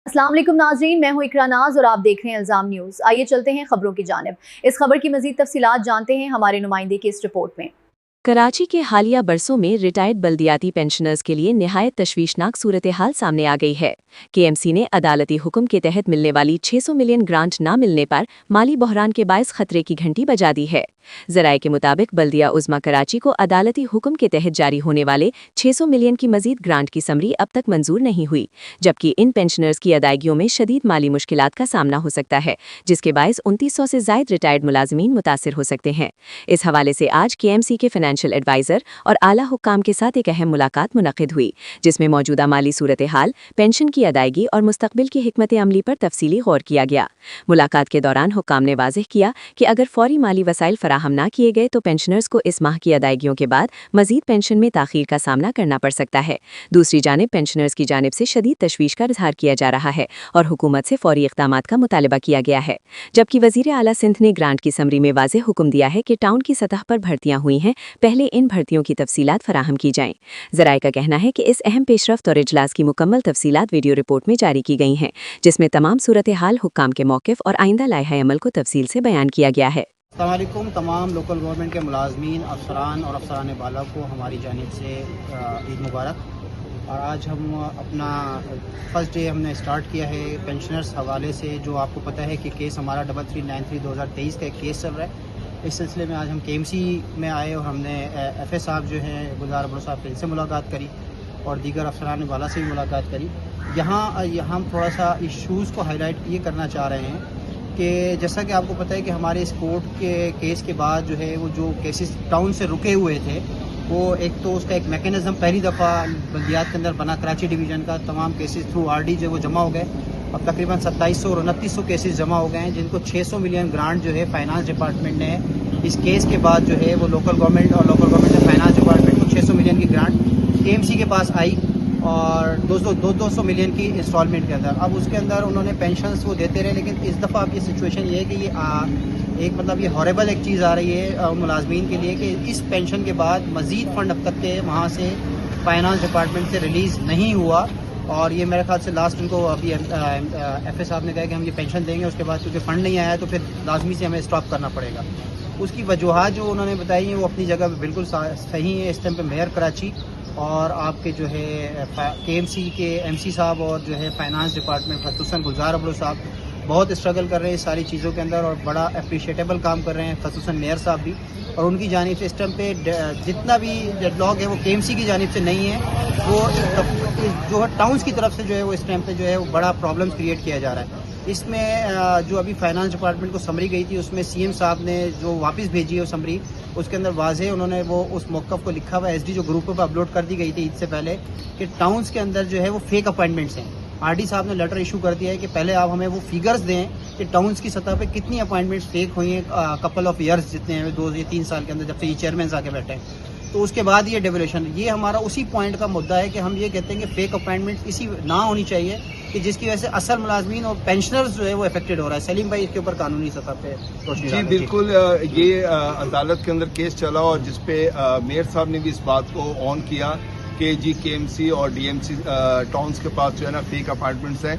अस्सलाम वालेकुम नाज़रीन, मैं हूँ इकरा नाज और आप देख रहे हैं इल्ज़ाम न्यूज़। आइए चलते हैं खबरों की जानिब। इस खबर की मज़ीद तफसीलात जानते हैं हमारे नुमाइंदे की इस रिपोर्ट में। कराची के हालिया बरसों में रिटायर्ड बल्दियाती पेंशनर्स के लिए निहायत तशवीशनाक सूरत हाल सामने आ गई है। केएमसी ने अदालती हुक्म के तहत मिलने वाली 600 मिलियन ग्रांट न मिलने पर माली बहरान के बायस खतरे की घंटी बजा दी है। जराये के मुताबिक बल्दिया उज़्मा कराची को अदालती हुक्म के तहत जारी होने वाले 600 मिलियन की मजीद ग्रांट की समरी अब तक मंजूर नहीं हुई, जबकि इन पेंशनर्स की अदायगियों में शदीद माली मुश्किलात का सामना हो सकता है, जिसके बायस 2900 से जायद रिटायर्ड मुलाजमीन मुतासिर हो सकते हैं। इस हवाले से आज केएमसी के फाइनेंशियल एडवाइजर और आला हुक्काम के साथ एक अहम मुलाकात मुनक़िद हुई, जिसमें मौजूदा माली सूरत हाल, पेंशन की अदायगी और मुस्तकबिल की हिकमत अमली पर तफसीली गौर किया गया। मुलाकात के दौरान हुक्काम ने वाज़ेह किया कि अगर फौरी माली वसाइल फराहम न किए गए तो पेंशनर्स को इस माह की अदायगियों के बाद मजीद पेंशन में ताख़ीर का सामना करना पड़ सकता है। दूसरी जानिब पेंशनर्स की जानिब से शदीद तशवीश का इजहार किया जा रहा है और हुकूमत से फौरी इक़दामात का मुतालबा किया गया है, जबकि वज़ीर आला सिंध ने ग्रांट की समरी में वाज़ेह हुक्म दिया है कि टाउन की सतह पर भर्तियां हुई हैं, पहले इन भर्तियों की तफसीलात फराहम की जाएं। ज़राए का कहना है कि इस अहम पेशरफ्त और इजलास की मुकम्मल तफसीलात वीडियो रिपोर्ट में जारी की गई हैं, जिसमें तमाम सूरत हाल, हुक्काम के मौक़िफ़ और आइंदा लाइहा अमल को तफसील से बयान किया गया है। अस्सलाम वालेकुम तमाम लोकल गवर्नमेंट के मुलाजमीन, अफसरान और अफसरान बाला को हमारी जानिब से ईद मुबारक। और आज हम अपना फर्स्ट डे हमने स्टार्ट किया है पेंशनर्स हवाले से। जो आपको पता है कि केस हमारा 3393/2023 का एक केस चल रहा है। इस सिलसिले में आज हम केएमसी में आए और हमने एफ ए साहब जो हैं गुलजार अब्दुल साहब से मुलाकात करी और दीगर अफसरान बाला से भी मुलाकात करी। यहाँ हम थोड़ा सा इशूज़ को हाईलाइट ये करना चाह रहे हैं कि जैसा कि आपको पता है कि हमारे इस कोर्ट के केस के बाद जो है वो जो केसेस टाउन से रुके हुए थे, वो एक तो उसका एक मैकेनिज़्म पहली दफ़ा बल्दियात के अंदर बना, कराची डिवीज़न का तमाम केसेस थ्रू आरडी जो वो जमा हो गए। अब तकरीबन 2700 और 2900 केसेस जमा हो गए हैं, जिनको 600 मिलियन ग्रांट जो है फाइनेंस डिपार्टमेंट ने इस केस के बाद जो है वो लोकल गवर्नमेंट ने फाइनेंस डिपार्टमेंट को 600 मिलियन की ग्रांट केएमसी के पास आई और 200 मिलियन की इंस्टॉलमेंट के अंदर। अब उसके अंदर उन्होंने पेंशन्स वो देते रहे, लेकिन इस दफ़ा अब ये सिचुएशन ये है कि ये एक मतलब ये हॉरेबल एक चीज़ आ रही है मुलाजमीन के लिए कि इस पेंशन के बाद मज़ीद फ़ंड अब तक के वहाँ से फाइनेंस डिपार्टमेंट से रिलीज़ नहीं हुआ। और ये मेरे ख्याल से लास्ट इनको अभी एफ ए साहब ने कहा कि हम ये पेंशन देंगे, उसके बाद क्योंकि फ़ंड नहीं आया तो फिर लाजमी से हमें स्टॉप करना पड़ेगा। उसकी वजूहत जो उन्होंने बताई हैं वो अपनी जगह पर बिल्कुल सही है। इस टाइम पर मेयर कराची और आपके जो है केएमसी के एमसी साहब और जो है फाइनेंस डिपार्टमेंट खसूसन गुलजार अब्दुल साहब बहुत स्ट्रगल कर रहे हैं इस सारी चीज़ों के अंदर और बड़ा अप्रिशिएटेबल काम कर रहे हैं, खसूसन मेयर साहब भी। और उनकी जानिब से इस टाइम पे जितना भी डेडलॉक है वो केएमसी की जानिब से नहीं है, वो जो है टाउन्स की तरफ से जो है वो इस टाइम पे जो है वो बड़ा प्रॉब्लम्स क्रिएट किया जा रहा है। इसमें जो अभी फाइनेंस डिपार्टमेंट को समरी गई थी उसमें सीएम साहब ने जो वापस भेजी है वो समरी, उसके अंदर वाज़ेह उन्होंने वो उस मौक़िफ़ को लिखा हुआ एसडी जो ग्रुप पर अपलोड कर दी गई थी ईद से पहले कि टाउन्स के अंदर जो है वो फेक अपॉइंटमेंट्स हैं। आरडी साहब ने लेटर इशू कर दिया है कि पहले आप हमें वो फिगर्स दें कि टाउन्स की सतह पे कितनी अपॉइंटमेंट्स फेक हुई हैं कपल ऑफ ईयर्स जितने हैं 2 या 3 साल के अंदर, जब से ये चेयरमैन आके बैठे हैं। तो उसके बाद ये डेवल्यूशन, ये हमारा उसी पॉइंट का मुद्दा है कि हम ये कहते हैं कि फेक अपॉइंटमेंट इसी ना होनी चाहिए कि जिसकी वजह से असल मुलाजमीन और पेंशनर्स जो है वो अफेक्टेड हो रहा है। सलीम भाई इसके ऊपर कानूनी सतह पे रोशनी जी बिल्कुल, ये अदालत के अंदर केस चला और जिसपे मेयर साहब ने भी इस बात को ऑन किया कि जी केएमसी और डीएमसी टाउन्स के पास जो है ना फेक अपॉइंटमेंट्स हैं,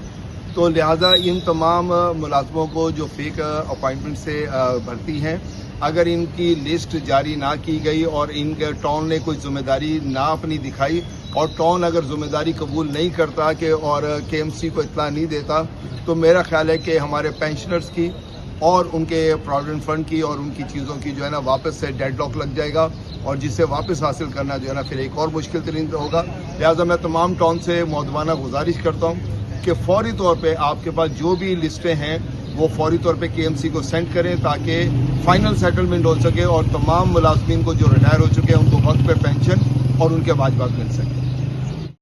तो लिहाजा इन तमाम मुलाजमों को जो फेक अपॉइंटमेंट से भर्ती हैं, अगर इनकी लिस्ट जारी ना की गई और इनके टाउन ने कोई जिम्मेदारी ना अपनी दिखाई और टाउन अगर जिम्मेदारी कबूल नहीं करता कि और केएमसी को इत्तला नहीं देता, तो मेरा ख्याल है कि हमारे पेंशनर्स की और उनके प्रोविडेंट फंड की और उनकी चीज़ों की जो है ना वापस से डेडलॉक लग जाएगा और जिससे वापस हासिल करना जो है ना फिर एक और मुश्किल तरीन होगा। लिहाजा मैं तमाम टाउन से मौदवाना गुजारिश करता हूँ कि फौरी तौर पे आपके पास जो भी लिस्टें हैं वो फौरी तौर पे केएमसी को सेंड करें ताकि फाइनल सेटलमेंट हो सके और तमाम मुलाजमीन को जो रिटायर हो चुके हैं उनको वक्त पे पेंशन और उनके वाजिबात मिल सकें।